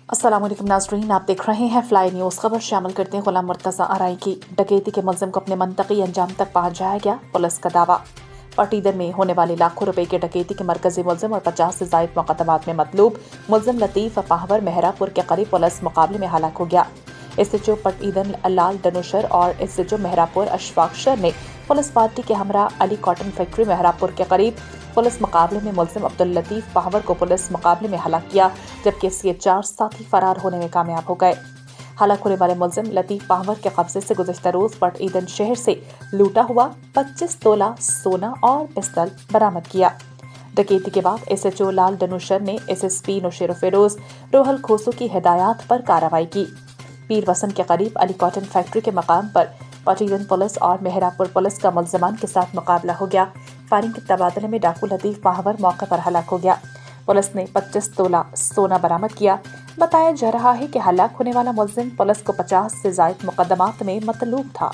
अस्सलाम वालेकुम नाज़रीन, आप देख रहे हैं फ्लाई न्यूज़। खबर शामिल करते हैं गुलाम मुर्तज़ा आरई की। डकैती के मुलजिम को अपने मंतकी अंजाम तक पहुंचाया गया, पुलिस का दावा। पटीदर में होने वाली लाखों रुपए की डकैती के मरकजी मुलजिम और 50 से जायद मुकदमात में मतलूब मुलजिम लतीफ़ पाहवर मेहरापुर के करीब पुलिस मुकाबले में हलाक हो गया। एसएचओ पटीदर लाल डनुशर और एसएचओ मेहरापुर अशफाक ने पुलिस पार्टी के हमरा अली कॉटन फैक्ट्री मेहरापुर के करीब पुलिस मुकाबले में मुलजिम अब्दुल लतीफ़ पाहवर को पुलिस मुकाबले में हलाक किया, जबकि इसके 4 साथी फरार होने में कामयाब हो गए। हलाक होने वाले मुलजिम लतीफ़ पाहवर के कब्जे से गुज़श्ता रोज़ पटीदर शहर से लूटा हुआ 25 तोला सोना और पिस्तल बरामद किया। डकैती के बाद एसएचओ लाल डनुशर ने एसएसपी नौशेर फिरोज रोहल खोसू की हिदायत पर कार्रवाई की। पीर वसन के करीब अली कॉटन फैक्ट्री के मकाम पर पटीदर पुलिस और मेहरापुर पुलिस का मुलजमान के साथ मुकाबला हो गया। फायरिंग के तबादले में डाकू लतीफ़ पाहवर मौके पर हलाक हो गया। पुलिस ने 25 तोला सोना बरामद किया। बताया जा रहा है कि हलाक होने वाला मुलजिम पुलिस को 50 से जायद मुकदमात में मतलूब था।